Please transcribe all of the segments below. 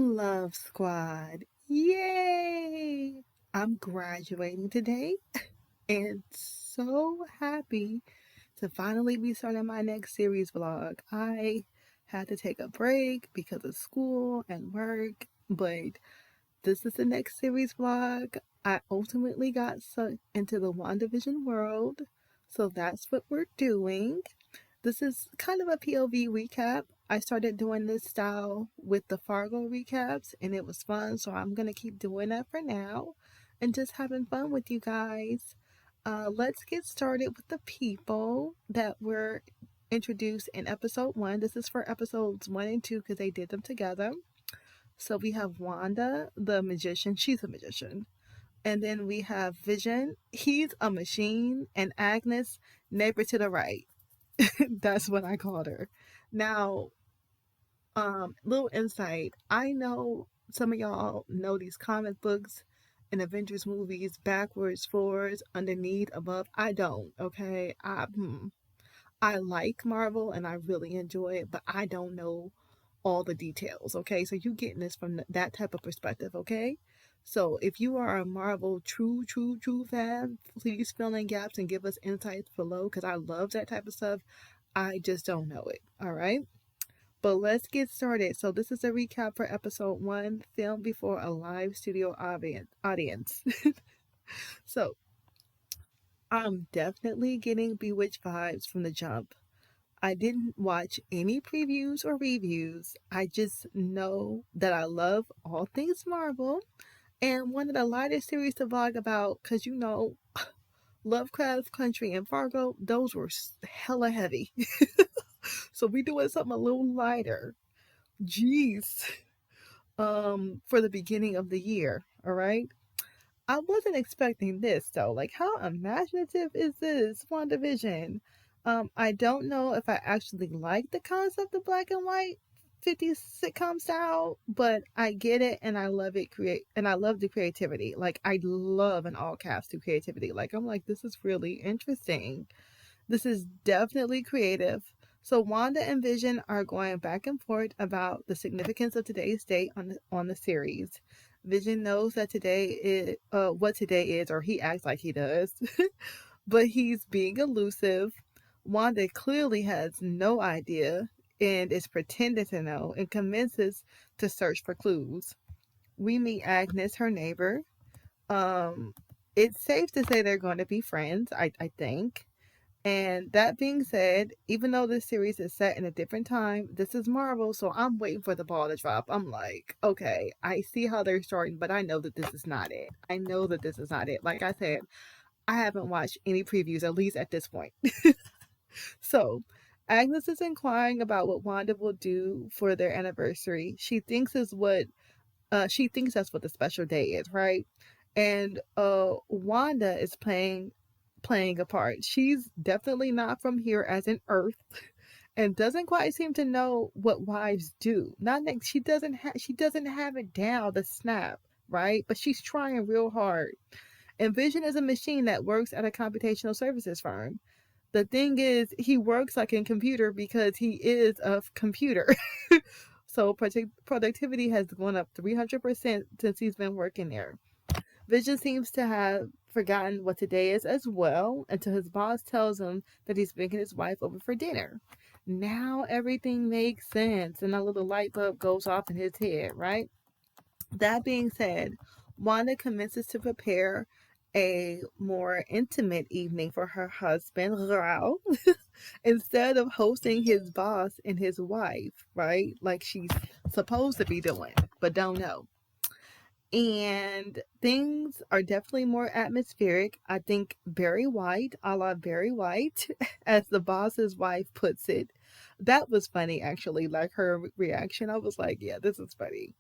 Love Squad. Yay! I'm graduating today and so happy to finally be starting my next series vlog. I had to take a break because of school and work, but this is the next series vlog. I ultimately got sucked into the Wandavision world, so that's what we're doing. This is kind of a POV recap. I started doing this style with the Fargo recaps and it was fun, so I'm going to keep doing that for now and just having fun with you guys. Let's get started with the people that were introduced in episode 1. This is for episodes 1 and 2 because they did them together. So we have Wanda, the magician. She's a magician. And then we have Vision. He's a machine. And Agnes, neighbor to the right. That's what I called her. Now, little insight. I know some of y'all know these comic books and Avengers movies backwards, forwards, underneath, above. I don't, okay? I like Marvel and I really enjoy it, but I don't know all the details, okay? So you getting this from that type of perspective, okay? So if you are a Marvel true fan, please fill in gaps and give us insights below because I love that type of stuff. I just don't know it, all right? But let's get started. So this is a recap for episode 1, filmed before a live studio audience. So I'm definitely getting Bewitched vibes from the jump. I didn't watch any previews or reviews. I just know that I love all things Marvel and wanted a lighter series to vlog about because Lovecraft Country and Fargo, those were hella heavy. So we doing something a little lighter. Jeez. For the beginning of the year, all right? I wasn't expecting this though. Like, how imaginative is this WandaVision? I don't know if I actually like the concept of black and white 50s sitcom style, but I get it and I love it. I love the creativity. Like, I love an all caps to creativity. Like, I'm like, this is really interesting. This is definitely creative. So Wanda and Vision are going back and forth about the significance of today's date on the series. Vision knows that today is what today is, or he acts like he does, but he's being elusive. Wanda clearly has no idea and is pretending to know and commences to search for clues. We meet Agnes, her neighbor. Um, it's safe to say they're going to be friends, I think. And that being said, even though this series is set in a different time, this is Marvel, so I'm waiting for the ball to drop. I'm like, okay, I see how they're starting, but I know that this is not it. I know that this is not it. Like I said, I haven't watched any previews, at least at this point. So, Agnes is inquiring about what Wanda will do for their anniversary. She thinks that's what the special day is, right? And Wanda is playing a part. She's definitely not from here as an Earth and doesn't quite seem to know what wives do. Not that she doesn't have it down the snap, right? But she's trying real hard. And Vision is a machine that works at a computational services firm. The thing is, he works like a computer because he is a computer. So productivity has gone up 300% since he's been working there. Vision seems to have forgotten what today is as well until his boss tells him that he's bringing his wife over for dinner. Now everything makes sense and a little light bulb goes off in his head, right? That being said, Wanda commences to prepare a more intimate evening for her husband, Rao, instead of hosting his boss and his wife, right? Like she's supposed to be doing, but don't know. And things are definitely more atmospheric. I think Barry White, a la Barry White, as the boss's wife puts it. That was funny, actually. Like her reaction, I was like, yeah, this is funny.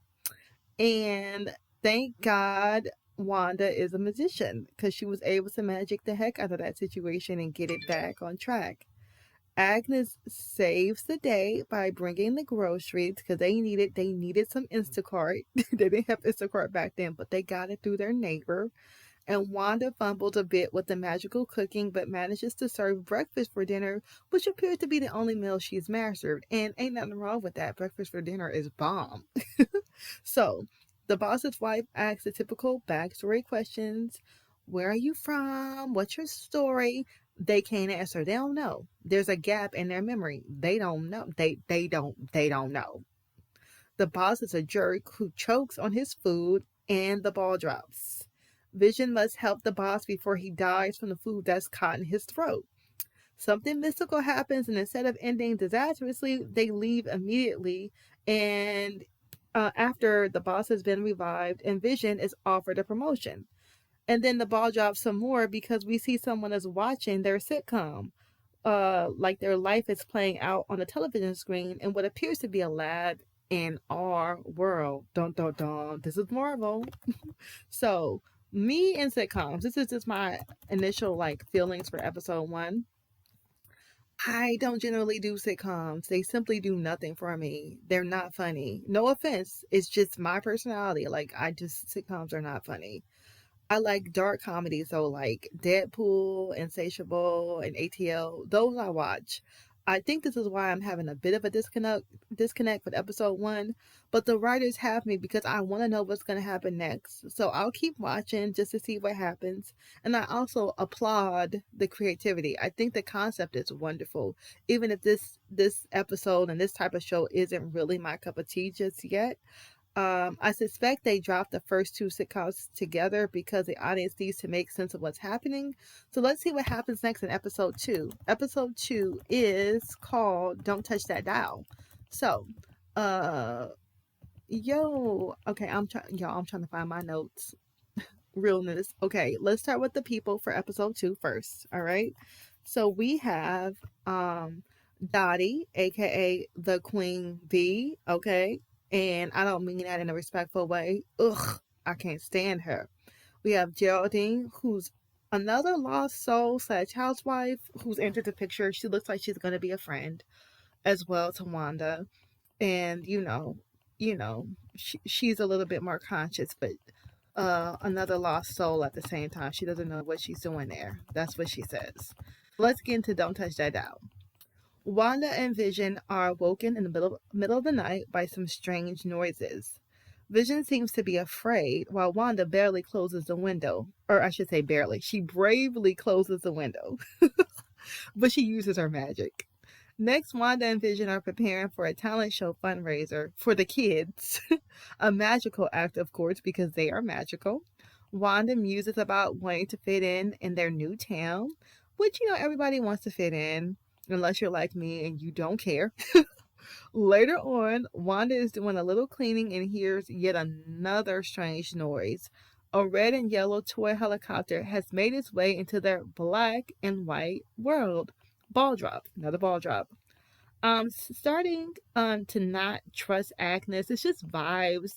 And thank God Wanda is a magician because she was able to magic the heck out of that situation and get it back on track. Agnes saves the day by bringing the groceries because they needed some Instacart. They didn't have Instacart back then, but they got it through their neighbor. And Wanda fumbled a bit with the magical cooking, but manages to serve breakfast for dinner, which appears to be the only meal she's mastered. And ain't nothing wrong with that. Breakfast for dinner is bomb. So, the boss's wife asks the typical backstory questions. Where are you from? What's your story? They can't answer. They don't know. There's a gap in their memory. They don't know. They don't know. The boss is a jerk who chokes on his food and the ball drops. Vision must help the boss before he dies from the food that's caught in his throat. Something mystical happens, and instead of ending disastrously, they leave immediately. And after the boss has been revived, and Vision is offered a promotion. And then the ball drops some more because we see someone is watching their sitcom. Like their life is playing out on a television screen in what appears to be a lab in our world. Dun dun dun. This is Marvel. So, me and sitcoms. This is just my initial like feelings for episode one. I don't generally do sitcoms. They simply do nothing for me. They're not funny. No offense. It's just my personality. Like, sitcoms are not funny. I like dark comedies, so like Deadpool, Insatiable, and ATL. Those I watch. I think this is why I'm having a bit of a disconnect with episode one. But the writers have me because I want to know what's going to happen next. So I'll keep watching just to see what happens. And I also applaud the creativity. I think the concept is wonderful. Even if this episode and this type of show isn't really my cup of tea just yet. I suspect they dropped the first two sitcoms together because the audience needs to make sense of what's happening. So let's see what happens next in episode two. Episode two is called Don't Touch That Dial. So, okay, I'm trying to find my notes. Realness. Okay, let's start with the people for episode two first. All right. So we have Dottie, aka the Queen Bee. Okay. And I don't mean that in a respectful way. Ugh, I can't stand her. We have Geraldine, who's another lost soul / housewife who's entered the picture. She looks like she's gonna be a friend as well to Wanda. And she's a little bit more conscious, but another lost soul at the same time. She doesn't know what she's doing there. That's what she says. Let's get into Don't Touch That Dial. Wanda and Vision are woken in the middle of the night by some strange noises. Vision seems to be afraid, while Wanda barely closes the window. Or I should say barely. She bravely closes the window. But she uses her magic. Next, Wanda and Vision are preparing for a talent show fundraiser for the kids. A magical act, of course, because they are magical. Wanda muses about wanting to fit in their new town, which, everybody wants to fit in, unless you're like me and you don't care. Later on, Wanda is doing a little cleaning and hears yet another strange noise. A red and yellow toy helicopter has made its way into their black and white world. Ball drop. Another ball drop. Starting to not trust Agnes. It's just vibes.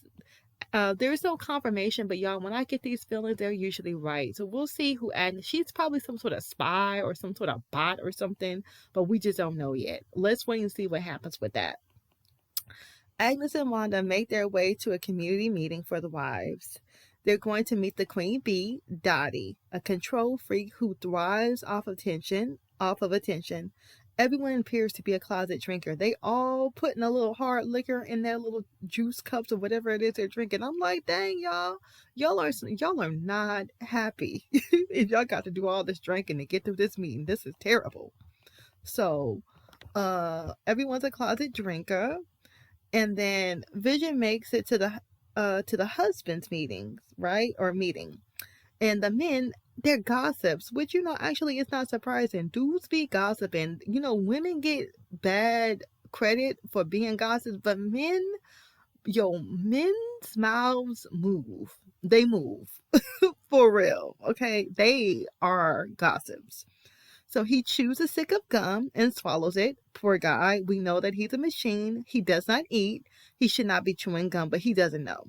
There's no confirmation, but y'all, when I get these feelings, they're usually right. So we'll see who Agnes. She's probably some sort of spy or some sort of bot or something, but we just don't know yet. Let's wait and see what happens with that. Agnes and Wanda make their way to a community meeting for the wives. They're going to meet the Queen Bee, Dottie, a control freak who thrives off of attention. Everyone appears to be a closet drinker. They all putting a little hard liquor in their little juice cups or whatever it is they're drinking. I'm like, dang, y'all are not happy if y'all got to do all this drinking to get through this meeting. This is terrible. So, everyone's a closet drinker. And then Vision makes it to the husband's meetings, right? Or meeting. And the men, they're gossips, which, actually it's not surprising. Dudes be gossiping. Women get bad credit for being gossips, but men's mouths move. They move. For real. Okay? They are gossips. So he chews a stick of gum and swallows it. Poor guy. We know that he's a machine. He does not eat. He should not be chewing gum, but he doesn't know.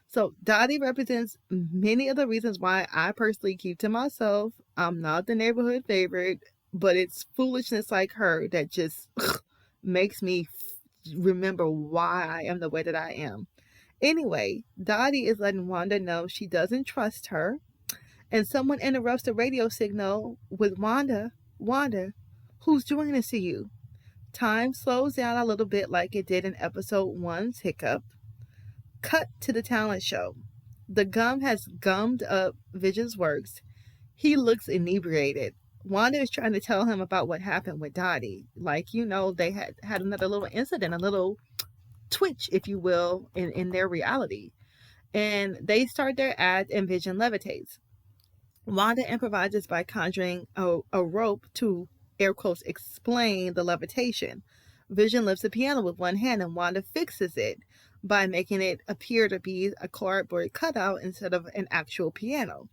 So Dottie represents many of the reasons why I personally keep to myself. I'm not the neighborhood favorite, but it's foolishness like her that just makes me remember why I am the way that I am. Anyway, Dottie is letting Wanda know she doesn't trust her. And someone interrupts the radio signal with Wanda, who's doing this to you? Time slows down a little bit like it did in episode one's hiccup. Cut to the talent show. The gum has gummed up Vision's works. He looks inebriated. Wanda is trying to tell him about what happened with Dottie. Like, they had another little incident, a little twitch, if you will, in their reality. And they start their act and Vision levitates. Wanda improvises by conjuring a rope to, air quotes, explain the levitation. Vision lifts the piano with one hand and Wanda fixes it by making it appear to be a cardboard cutout instead of an actual piano.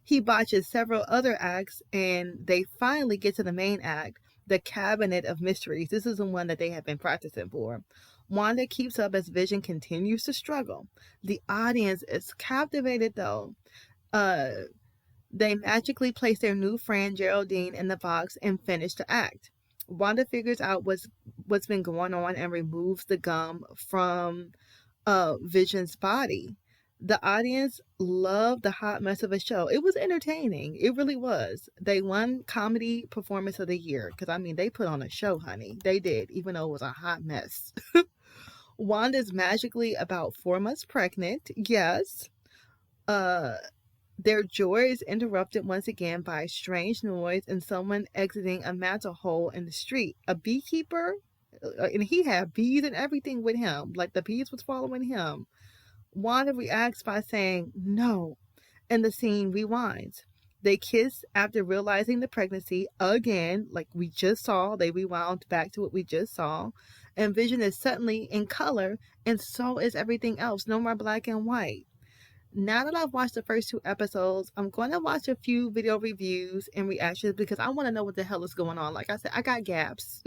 He botches several other acts and they finally get to the main act, the Cabinet of Mysteries. This is the one that they have been practicing for. Wanda keeps up as Vision continues to struggle. The audience is captivated though. They magically place their new friend Geraldine in the box and finish the act. Wanda figures out what's been going on and removes the gum from Vision's body. The audience loved the hot mess of a show. It was entertaining. It really was. They won Comedy Performance of the Year because, they put on a show, honey. They did, even though it was a hot mess. Wanda's magically about 4 months pregnant. Yes. Their joy is interrupted once again by a strange noise and someone exiting a mantle hole in the street. A beekeeper, and he had bees and everything with him, like the bees was following him. Wanda reacts by saying no, and the scene rewinds. They kiss after realizing the pregnancy again, like we just saw. They rewound back to what we just saw. And Vision is suddenly in color, and so is everything else. No more black and white. Now that I've watched the first 2 episodes, I'm going to watch a few video reviews and reactions because I want to know what the hell is going on. Like I said, I got gaps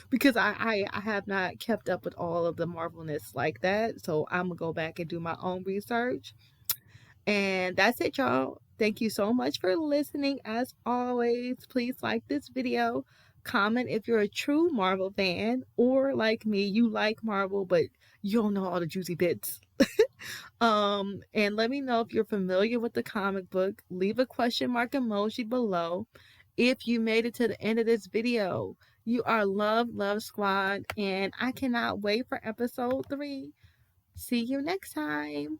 because I have not kept up with all of the Marvelness like that. So I'm going to go back and do my own research. And that's it, y'all. Thank you so much for listening. As always, please like this video. Comment if you're a true Marvel fan, or like me, you like Marvel, but you don't know all the juicy bits. And let me know if you're familiar with the comic book. Leave a question mark emoji below. If you made it to the end of this video, you are Love Squad, and I cannot wait for episode 3. See you next time.